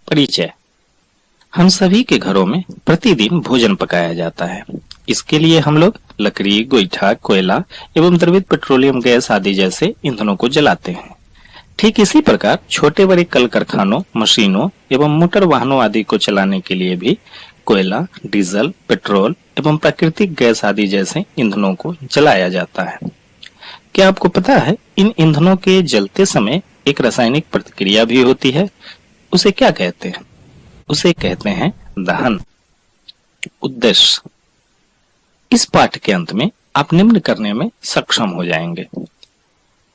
परिचय। हम सभी के घरों में प्रतिदिन भोजन पकाया जाता है। इसके लिए हम लोग लकड़ी, गोईठा, कोयला एवं द्रवित पेट्रोलियम गैस आदि जैसे ईंधनों को जलाते हैं। ठीक इसी प्रकार छोटे बड़े कल कारखानों, मशीनों एवं मोटर वाहनों आदि को चलाने के लिए भी कोयला, डीजल, पेट्रोल एवं प्राकृतिक गैस आदि जैसे ईंधनों को जलाया जाता है। क्या आपको पता है इन ईंधनों के जलते समय एक रासायनिक प्रतिक्रिया भी होती है? उसे क्या कहते हैं? उसे कहते हैं दहन। उद्देश्य। इस पाठ के अंत में आप निम्न करने में सक्षम हो जाएंगे: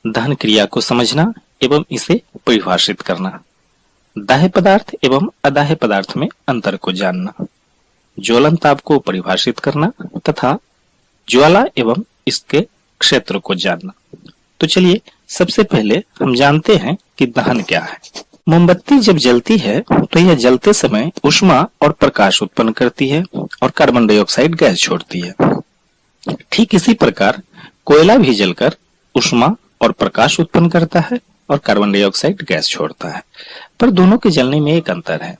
दहन क्रिया को समझना एवं इसे परिभाषित करना, दाह्य पदार्थ एवं अदाह्य पदार्थ में अंतर को जानना, ज्वलन ताप को परिभाषित करना तथा ज्वाला एवं इसके क्षेत्र को जानना। तो चलिए सबसे पहले हम जानते हैं कि दहन क्या है। मोमबत्ती जब जलती है तो यह जलते समय ऊष्मा और प्रकाश उत्पन्न करती है और कार्बन डाइऑक्साइड गैस छोड़ती है। ठीक इसी प्रकार कोयला भी जलकर ऊष्मा और प्रकाश उत्पन्न करता है और कार्बन डाइऑक्साइड गैस छोड़ता है, पर दोनों के जलने में एक अंतर है।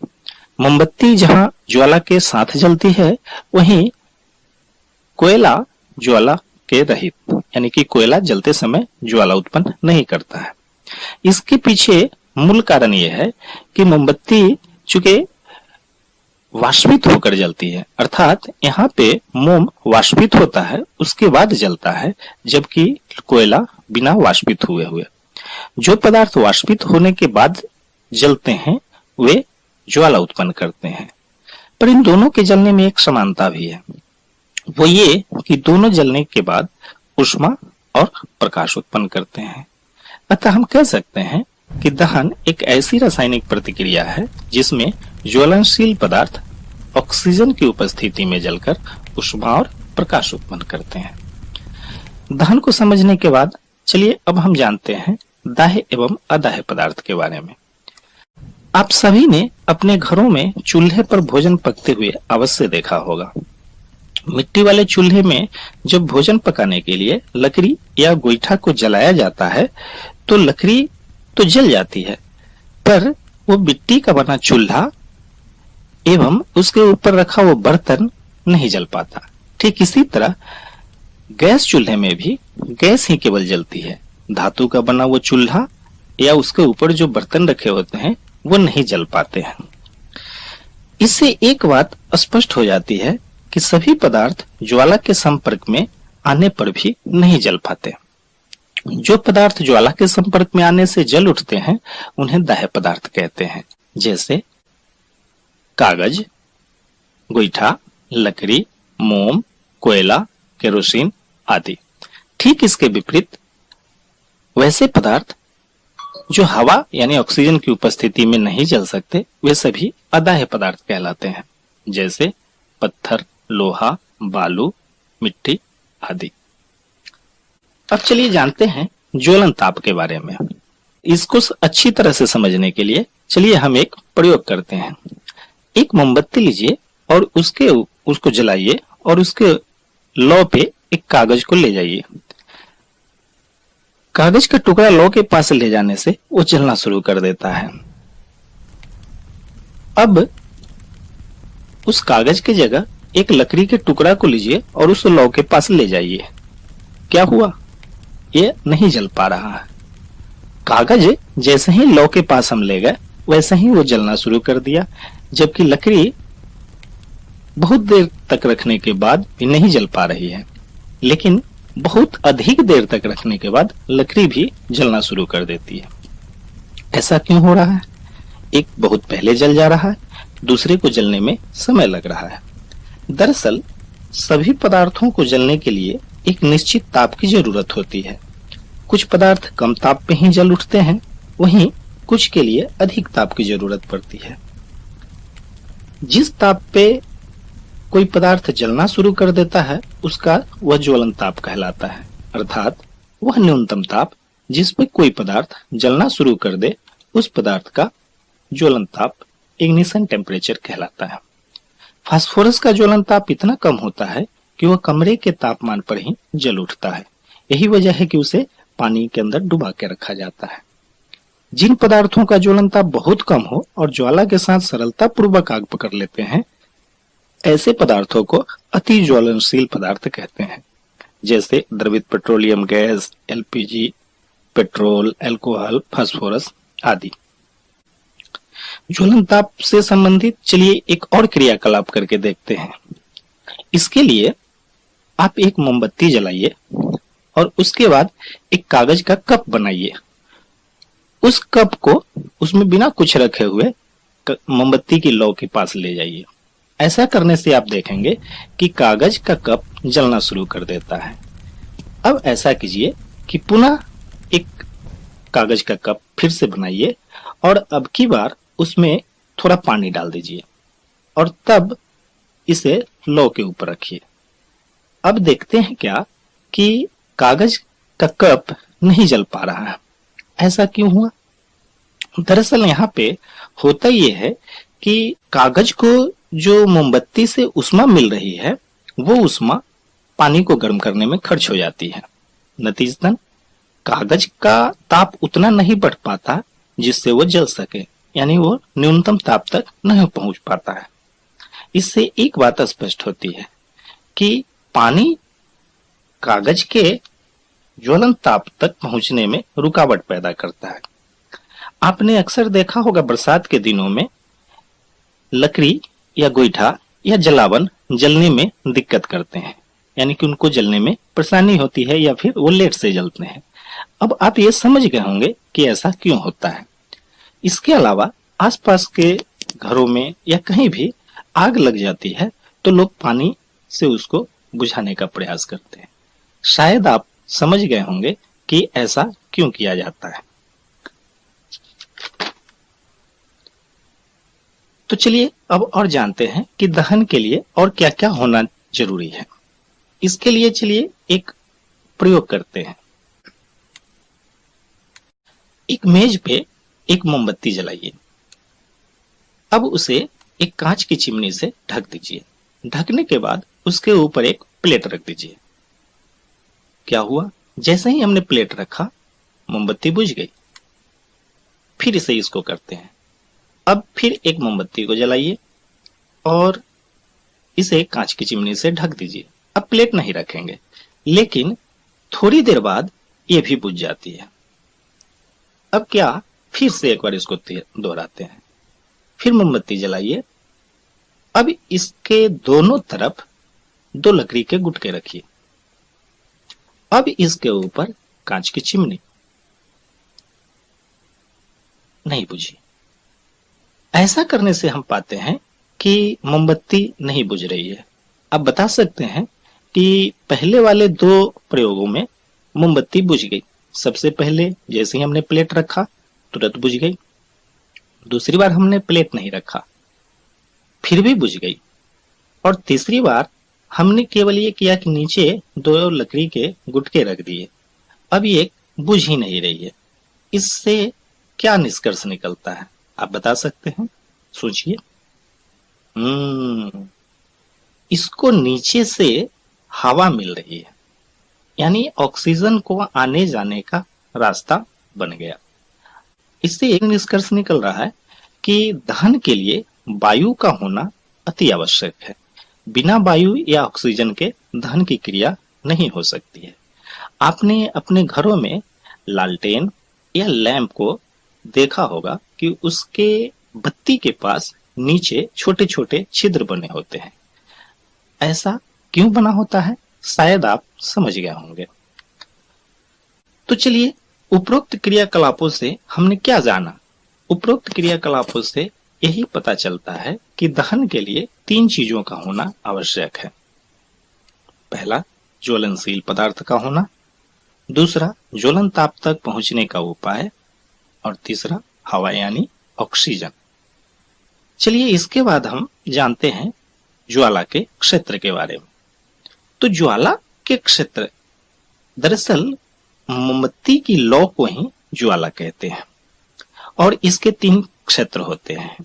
मोमबत्ती जहां ज्वाला के साथ जलती है, वहीं कोयला ज्वाला के रहित, यानी कि कोयला जलते समय ज्वाला उत्पन्न नहीं करता है। इसके पीछे मूल कारण यह है कि मोमबत्ती चूंकि वाष्पित होकर जलती है, अर्थात यहाँ पे मोम वाष्पित होता है उसके बाद जलता है, जबकि कोयला बिना वाष्पित हुए। जो पदार्थ वाष्पित होने के बाद जलते हैं वे ज्वाला उत्पन्न करते हैं, पर इन दोनों के जलने में एक समानता भी है। वो ये कि दोनों जलने के बाद ऊष्मा और प्रकाश उत्पन्न करते हैं। अतः हम कह सकते हैं कि दहन एक ऐसी रासायनिक प्रतिक्रिया है जिसमें ज्वलनशील पदार्थ ऑक्सीजन की उपस्थिति में जलकर ऊष्मा और प्रकाश उत्पन्न करते हैं। दहन को समझने के बाद चलिए अब हम जानते हैं दाह्य एवं अदाह्य पदार्थ के बारे में। आप सभी ने अपने घरों में चूल्हे पर भोजन पकते हुए अवश्य देखा होगा। मिट्टी वाले चूल्हे में जब भोजन पकाने के लिए लकड़ी या गोईठा को जलाया जाता है तो लकड़ी तो जल जाती है, पर वो मिट्टी का बना चूल्हा एवं उसके ऊपर रखा वो बर्तन नहीं जल पाता। ठीक इसी तरह गैस चूल्हे में भी गैस ही केवल जलती है, धातु का बना वो चूल्हा या उसके ऊपर जो बर्तन रखे होते हैं वो नहीं जल पाते हैं। इससे एक बात स्पष्ट हो जाती है कि सभी पदार्थ ज्वाला के संपर्क में आने पर भी नहीं जल पाते। जो पदार्थ ज्वाला के संपर्क में आने से जल उठते हैं उन्हें दाह्य पदार्थ कहते हैं, जैसे कागज, गोईठा, लकड़ी, मोम, कोयला, केरोसिन आदि। ठीक इसके विपरीत वैसे पदार्थ जो हवा यानी ऑक्सीजन की उपस्थिति में नहीं जल सकते वे सभी अदाह्य पदार्थ कहलाते हैं, जैसे पत्थर, लोहा, बालू, मिट्टी आदि। अब चलिए जानते हैं ज्वलन ताप के बारे में। इसको अच्छी तरह से समझने के लिए चलिए हम एक प्रयोग करते हैं। एक मोमबत्ती लीजिए और उसको जलाइए और उसके लौ पे एक कागज को ले जाइए। कागज का टुकड़ा लौ के पास ले जाने से वो जलना शुरू कर देता है। अब उस कागज की जगह एक लकड़ी के टुकड़ा को लीजिए और उस लौ के पास ले जाइए। क्या हुआ? ये नहीं जल पा रहा है। कागज जैसे ही लौ के पास हम ले गए वैसे ही वो जलना शुरू कर दिया, जबकि लकड़ी बहुत देर तक रखने के बाद भी नहीं जल पा रही है। लेकिन बहुत अधिक देर तक रखने के बाद लकड़ी भी जलना शुरू कर देती है। ऐसा क्यों हो रहा है? एक बहुत पहले जल जा रहा है, दूसरे को जलने में समय लग रहा है। दरअसल सभी पदार्थों को जलने के लिए एक निश्चित ताप की जरूरत होती है। कुछ पदार्थ कम ताप पे ही जल उठते हैं, वहीं कुछ के लिए अधिक ताप की जरूरत पड़ती है। जिस ताप पे कोई पदार्थ जलना शुरू कर देता है उसका वह ज्वलन ताप कहलाता है, अर्थात वह न्यूनतम ताप जिस पे कोई पदार्थ जलना शुरू कर दे उस पदार्थ का ज्वलन ताप इग्निशन टेम्परेचर कहलाता है। फास्फोरस का ज्वलन ताप इतना कम होता है कि वह कमरे के तापमान पर ही जल उठता है। यही वजह है कि उसे पानी के अंदर डुबा के रखा जाता है। जिन पदार्थों का ज्वलन ताप बहुत कम हो और ज्वाला के साथ सरलता पूर्वक आग पकड़ लेते हैं, ऐसे पदार्थों को अति ज्वलनशील पदार्थ कहते हैं, जैसे द्रवित petroleum gas, LPG, petrol, alcohol, phosphorus आदि। ज्वलन ताप से संबंधित चलिए एक और क्रियाकलाप करके देखते हैं। इसके लिए आप एक मोमबत्ती जलाइए और उसके बाद एक कागज का कप बनाइए। उस कप को उसमें बिना कुछ रखे हुए मोमबत्ती की लौ के पास ले जाइए। ऐसा करने से आप देखेंगे कि कागज का कप जलना शुरू कर देता है। अब ऐसा कीजिए कि पुनः एक कागज का कप फिर से बनाइए और अब की बार उसमें थोड़ा पानी डाल दीजिए और तब इसे लौ के ऊपर रखिए। अब देखते हैं क्या कि कागज का कप नहीं जल पा रहा है। ऐसा क्यों हुआ? दरअसल यहाँ पे होता यह है कि कागज को जो मोमबत्ती से ऊष्मा मिल रही है, वो ऊष्मा पानी को गर्म करने में खर्च हो जाती है। नतीजतन कागज का ताप उतना नहीं बढ़ पाता जिससे वो जल सके, यानी वो न्यूनतम ताप तक नहीं पहुंच पाता है। इससे एक बात स्पष्ट होती है कि पानी कागज के ज्वलन ताप तक पहुंचने में रुकावट पैदा करता है। आपने अक्सर देखा होगा बरसात के दिनों में लकड़ी या गोईठा या जलावन जलने में दिक्कत करते हैं, यानी कि उनको जलने में परेशानी होती है या फिर वो लेट से जलते हैं। अब आप ये समझ गए होंगे कि ऐसा क्यों होता है। इसके अलावा आसपास के घरों में या कहीं भी आग लग जाती है तो लोग पानी से उसको बुझाने का प्रयास करते हैं। शायद आप समझ गए होंगे कि ऐसा क्यों किया जाता है। तो चलिए अब और जानते हैं कि दहन के लिए और क्या क्या होना जरूरी है। इसके लिए चलिए एक प्रयोग करते हैं। एक मेज पे एक मोमबत्ती जलाइए। अब उसे एक कांच की चिमनी से ढक दीजिए। ढकने के बाद उसके ऊपर एक प्लेट रख दीजिए। क्या हुआ? जैसे ही हमने प्लेट रखा, मोमबत्ती बुझ गई। फिर इसे इसको करते हैं। अब फिर एक मोमबत्ती को जलाइए और इसे कांच की चिमनी से ढक दीजिए। अब प्लेट नहीं रखेंगे, लेकिन थोड़ी देर बाद ये भी बुझ जाती है। अब क्या? फिर से एक बार इसको दोहराते हैं। फिर मोमबत्ती जलाइए। अब इसके दोनों तरफ 2 लकड़ी के गुटके रखिए। अब इसके ऊपर कांच की चिमनी। नहीं बुझी। ऐसा करने से हम पाते हैं कि मोमबत्ती नहीं बुझ रही है। अब बता सकते हैं कि पहले वाले 2 प्रयोगों में मोमबत्ती बुझ गई। सबसे पहले जैसे ही हमने प्लेट रखा तुरंत बुझ गई। दूसरी बार हमने प्लेट नहीं रखा, फिर भी बुझ गई। और तीसरी बार हमने केवल ये किया कि नीचे 2 लकड़ी के गुटके रख दिए। अब ये बुझ ही नहीं रही है। इससे क्या निष्कर्ष निकलता है, आप बता सकते हैं? सोचिए। इसको नीचे से हवा मिल रही है, यानी ऑक्सीजन को आने जाने का रास्ता बन गया। इससे एक निष्कर्ष निकल रहा है कि दहन के लिए वायु का होना अति आवश्यक है। बिना वायु या ऑक्सीजन के दहन की क्रिया नहीं हो सकती है। आपने अपने घरों में लालटेन या लैंप को देखा होगा कि उसके बत्ती के पास नीचे छोटे छोटे छिद्र बने होते हैं। ऐसा क्यों बना होता है, शायद आप समझ गए होंगे। तो चलिए, उपरोक्त क्रियाकलापों से हमने क्या जाना? उपरोक्त क्रियाकलापों से यही पता चलता है कि दहन के लिए 3 चीजों का होना आवश्यक है। पहला, ज्वलनशील पदार्थ का होना। दूसरा, ज्वलन ताप तक पहुंचने का उपाय। और तीसरा, हवा यानी ऑक्सीजन। चलिए इसके बाद हम जानते हैं ज्वाला के क्षेत्र के बारे में। तो ज्वाला के क्षेत्र, दरअसल मोमबत्ती की लौ को ही ज्वाला कहते हैं और इसके 3 क्षेत्र होते हैं।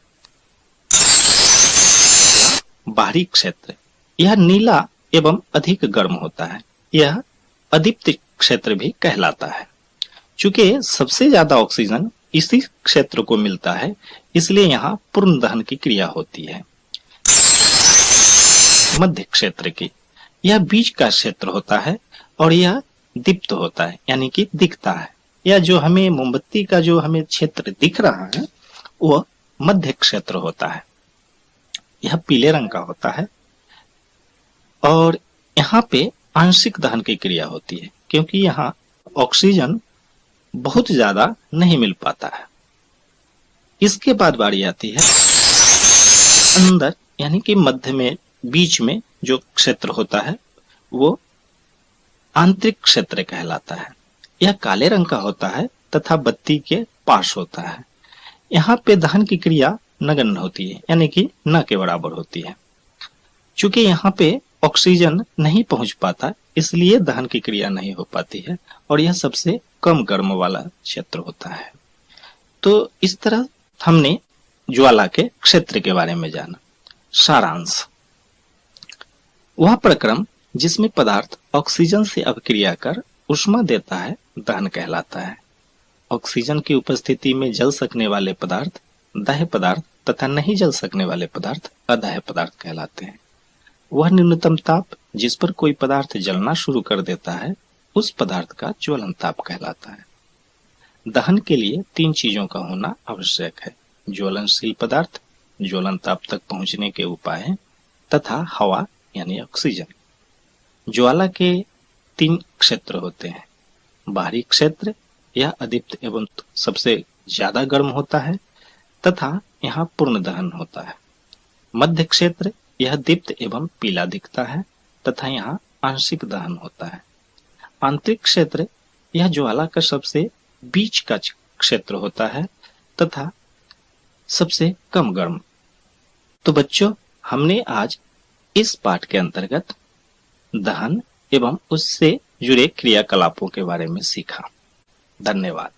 बाहरी क्षेत्र, यह नीला एवं अधिक गर्म होता है। यह अदीप्त क्षेत्र भी कहलाता है। चूंकि सबसे ज्यादा ऑक्सीजन इसी क्षेत्र को मिलता है, इसलिए यहाँ पूर्ण दहन की क्रिया होती है। मध्य क्षेत्र की, यह बीच का क्षेत्र होता है और यह दीप्त होता है, यानी कि दिखता है। यह जो हमें मोमबत्ती का जो हमें क्षेत्र दिख रहा है वह मध्य क्षेत्र होता है। यह पीले रंग का होता है और यहाँ पे आंशिक दहन की क्रिया होती है, क्योंकि यहाँ ऑक्सीजन बहुत ज्यादा नहीं मिल पाता है। इसके बाद बारी आती है अंदर, यानी कि मध्य में बीच में जो क्षेत्र होता है वो आंतरिक क्षेत्र कहलाता है। यह काले रंग का होता है तथा बत्ती के पास होता है। यहाँ पे दहन की क्रिया नगण्य होती है, यानी कि न के बराबर होती है। चूंकि यहाँ पे ऑक्सीजन नहीं पहुंच पाता, इसलिए दहन की क्रिया नहीं हो पाती है और यह सबसे कम गर्म वाला क्षेत्र होता है। तो इस तरह हमने ज्वाला के क्षेत्र के बारे में जाना। सारांश, वह प्रक्रम जिसमें पदार्थ ऑक्सीजन से अभिक्रिया कर ऊष्मा देता है दहन कहलाता है। ऑक्सीजन की उपस्थिति में जल सकने वाले पदार्थ दाह्य पदार्थ तथा नहीं जल सकने वाले पदार्थ अदाह्य पदार्थ कहलाते हैं। वह न्यूनतम ताप जिस पर कोई पदार्थ जलना शुरू कर देता है उस पदार्थ का ज्वलन ताप कहलाता है। दहन के लिए 3 चीजों का होना आवश्यक है: ज्वलनशील पदार्थ, ज्वलन ताप तक पहुंचने के उपाय तथा हवा यानी ऑक्सीजन। ज्वाला के 3 क्षेत्र होते हैं। बाहरी क्षेत्र, यह अदीप्त एवं सबसे ज्यादा गर्म होता है तथा यहाँ पूर्ण दहन होता है। मध्य क्षेत्र, यह दीप्त एवं पीला दिखता है तथा यहाँ आंशिक दहन होता है। आंतरिक क्षेत्र, यह ज्वाला का सबसे बीच का क्षेत्र होता है तथा सबसे कम गर्म। तो बच्चों, हमने आज इस पाठ के अंतर्गत दहन एवं उससे जुड़े क्रियाकलापों के बारे में सीखा। धन्यवाद।